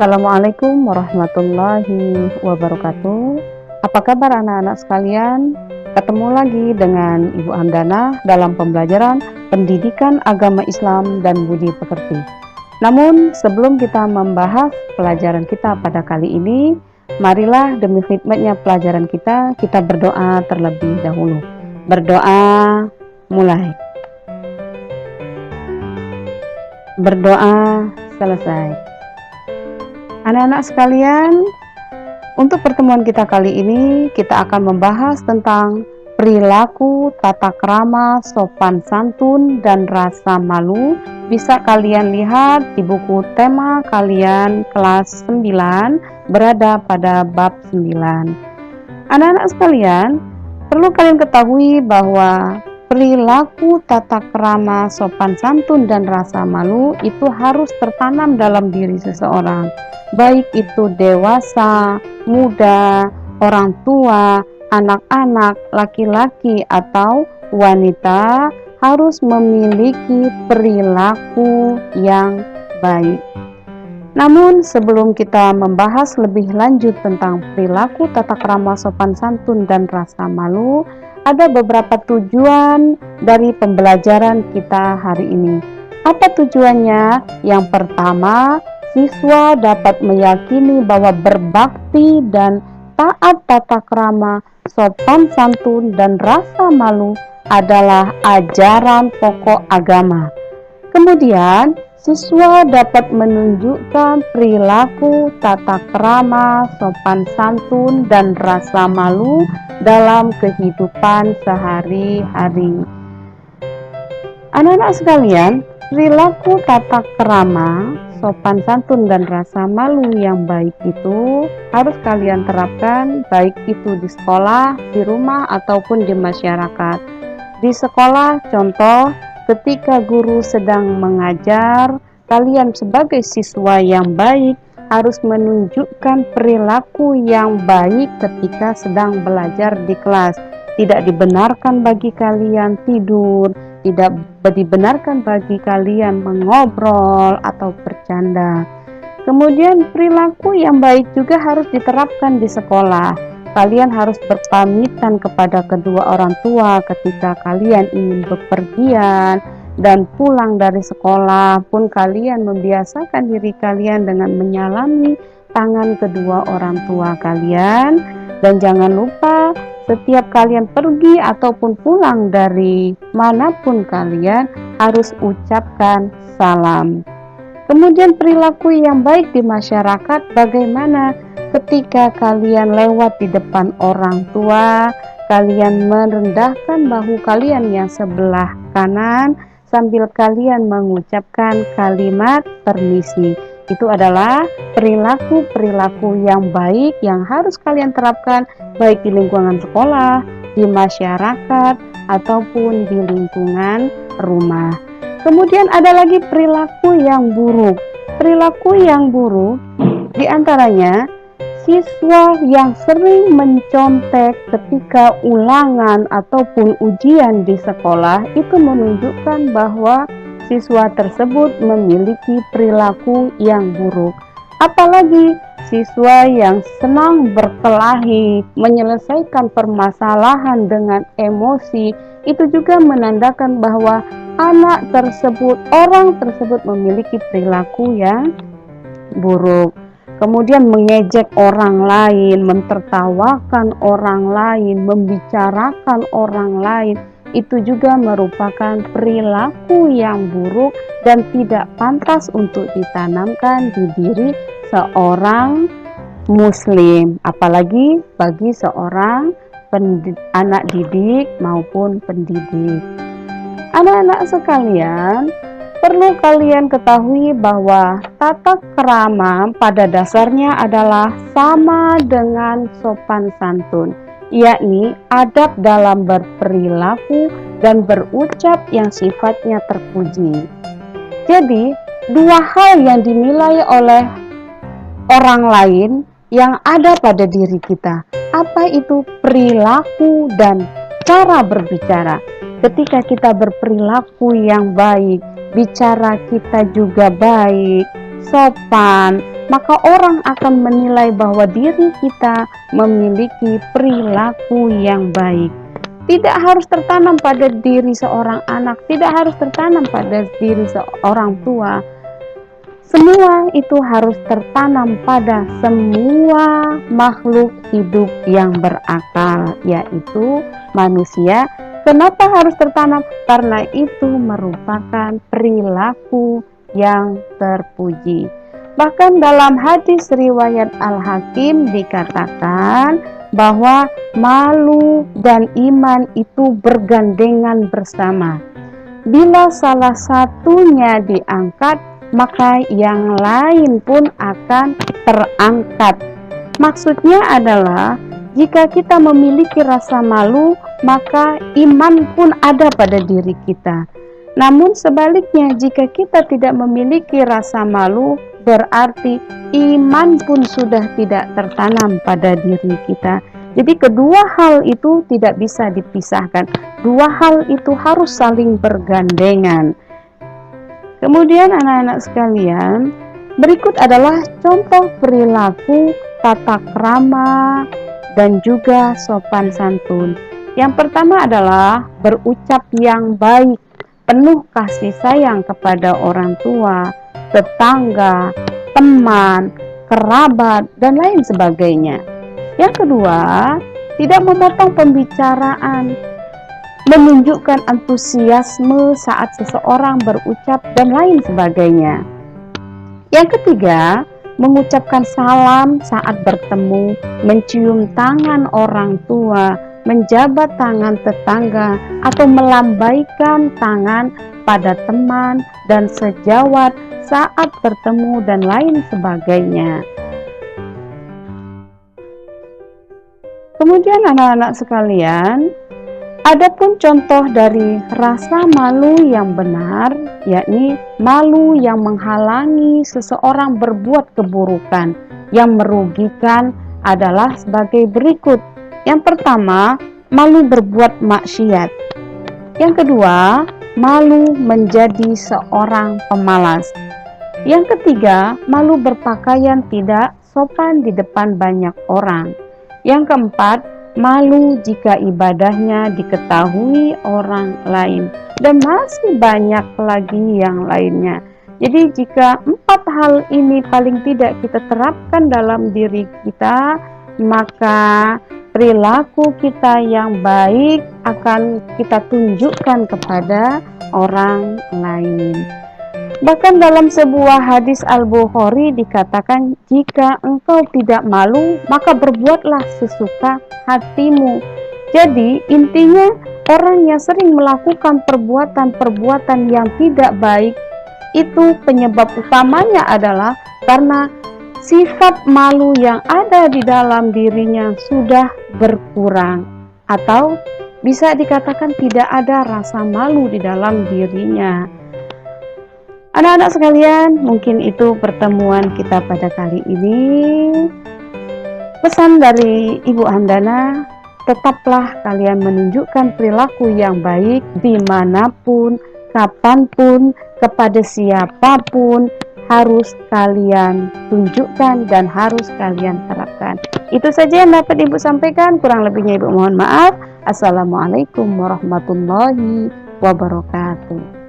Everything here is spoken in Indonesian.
Assalamualaikum warahmatullahi wabarakatuh. Apa kabar anak-anak sekalian? Ketemu lagi dengan Ibu Handana dalam pembelajaran Pendidikan Agama Islam dan Budi Pekerti. Namun sebelum kita membahas pelajaran kita pada kali ini, marilah demi khidmatnya pelajaran kita berdoa terlebih dahulu. Berdoa, mulai. Berdoa, selesai. Anak-anak sekalian, untuk pertemuan kita kali ini, kita akan membahas tentang perilaku, tata krama, sopan santun, dan rasa malu. Bisa kalian lihat di buku tema kalian kelas 9, berada pada bab 9. Anak-anak sekalian, perlu kalian ketahui bahwa perilaku, tata krama, sopan santun, dan rasa malu itu harus tertanam dalam diri seseorang. Baik itu dewasa, muda, orang tua, anak-anak, laki-laki atau wanita harus memiliki perilaku yang baik. Namun sebelum kita membahas lebih lanjut tentang perilaku, tata krama, sopan santun, dan rasa malu, ada beberapa tujuan dari pembelajaran kita hari ini. Apa tujuannya? Yang pertama, siswa dapat meyakini bahwa berbakti dan taat tata krama, sopan santun, dan rasa malu adalah ajaran pokok agama. Kemudian, siswa dapat menunjukkan perilaku, tata krama, sopan santun, dan rasa malu dalam kehidupan sehari-hari. Anak-anak sekalian, perilaku, tata krama, sopan santun, dan rasa malu yang baik itu harus kalian terapkan, baik itu di sekolah, di rumah, ataupun di masyarakat. Di sekolah, contoh, ketika guru sedang mengajar, kalian sebagai siswa yang baik harus menunjukkan perilaku yang baik ketika sedang belajar di kelas. Tidak dibenarkan bagi kalian tidur, tidak dibenarkan bagi kalian mengobrol atau bercanda. Kemudian perilaku yang baik juga harus diterapkan di sekolah. Kalian harus berpamitan kepada kedua orang tua ketika kalian ingin bepergian, dan pulang dari sekolah pun kalian membiasakan diri kalian dengan menyalami tangan kedua orang tua kalian. Dan jangan lupa, setiap kalian pergi ataupun pulang dari manapun kalian harus ucapkan salam. Kemudian perilaku yang baik di masyarakat bagaimana? Ketika kalian lewat di depan orang tua, kalian merendahkan bahu kalian yang sebelah kanan sambil kalian mengucapkan kalimat permisi. Itu adalah perilaku-perilaku yang baik yang harus kalian terapkan baik di lingkungan sekolah, di masyarakat, ataupun di lingkungan rumah. Kemudian ada lagi perilaku yang buruk. Perilaku yang buruk diantaranya siswa yang sering mencontek ketika ulangan ataupun ujian di sekolah itu menunjukkan bahwa siswa tersebut memiliki perilaku yang buruk. Apalagi siswa yang senang berkelahi, menyelesaikan permasalahan dengan emosi, itu juga menandakan bahwa anak tersebut, orang tersebut memiliki perilaku yang buruk. Kemudian mengejek orang lain, mentertawakan orang lain, membicarakan orang lain, itu juga merupakan perilaku yang buruk dan tidak pantas untuk ditanamkan di diri seorang muslim, apalagi bagi seorang anak didik maupun pendidik. Anak-anak sekalian, perlu kalian ketahui bahwa tata krama pada dasarnya adalah sama dengan sopan santun, yakni adab dalam berperilaku dan berucap yang sifatnya terpuji. Jadi, dua hal yang dinilai oleh orang lain yang ada pada diri kita. Apa itu? Perilaku dan cara berbicara. Ketika kita berperilaku yang baik, bicara kita juga baik, sopan, maka orang akan menilai bahwa diri kita memiliki perilaku yang baik. Tidak harus tertanam pada diri seorang anak, tidak harus tertanam pada diri seorang tua. Semua itu harus tertanam pada semua makhluk hidup yang berakal, yaitu manusia. Kenapa harus tertanam? Karena itu merupakan perilaku yang terpuji. Bahkan dalam hadis riwayat Al-Hakim dikatakan bahwa malu dan iman itu bergandengan bersama. Bila salah satunya diangkat, maka yang lain pun akan terangkat. Maksudnya adalah jika kita memiliki rasa malu, maka iman pun ada pada diri kita. Namun sebaliknya, jika kita tidak memiliki rasa malu, berarti iman pun sudah tidak tertanam pada diri kita. Jadi kedua hal itu tidak bisa dipisahkan. Dua hal itu harus saling bergandengan. Kemudian anak-anak sekalian, berikut adalah contoh perilaku tata krama dan juga sopan santun. Yang pertama adalah berucap yang baik, penuh kasih sayang kepada orang tua, tetangga, teman, kerabat, dan lain sebagainya. Yang kedua, tidak memotong pembicaraan, menunjukkan antusiasme saat seseorang berucap, dan lain sebagainya. Yang ketiga, mengucapkan salam saat bertemu, mencium tangan orang tua, menjabat tangan tetangga, atau melambaikan tangan pada teman dan sejawat saat bertemu, dan lain sebagainya. Kemudian anak-anak sekalian, adapun contoh dari rasa malu yang benar, yakni malu yang menghalangi seseorang berbuat keburukan yang merugikan adalah sebagai berikut. Yang pertama, malu berbuat maksiat. Yang kedua, malu menjadi seorang pemalas. Yang ketiga, malu berpakaian tidak sopan di depan banyak orang. Yang keempat, malu jika ibadahnya diketahui orang lain. Dan masih banyak lagi yang lainnya. Jadi jika 4 hal ini paling tidak kita terapkan dalam diri kita, maka perilaku kita yang baik akan kita tunjukkan kepada orang lain. Bahkan dalam sebuah hadis Al-Bukhari dikatakan, jika engkau tidak malu, maka berbuatlah sesuka hatimu. Jadi intinya, orang yang sering melakukan perbuatan-perbuatan yang tidak baik, itu penyebab utamanya adalah karena sifat malu yang ada di dalam dirinya sudah berkurang, atau bisa dikatakan tidak ada rasa malu di dalam dirinya. Anak-anak sekalian, mungkin itu pertemuan kita pada kali ini. Pesan dari Ibu Handana, tetaplah kalian menunjukkan perilaku yang baik dimanapun, kapanpun, kepada siapapun, harus kalian tunjukkan dan harus kalian terapkan. Itu saja yang dapat Ibu sampaikan, kurang lebihnya Ibu mohon maaf. Assalamualaikum warahmatullahi wabarakatuh.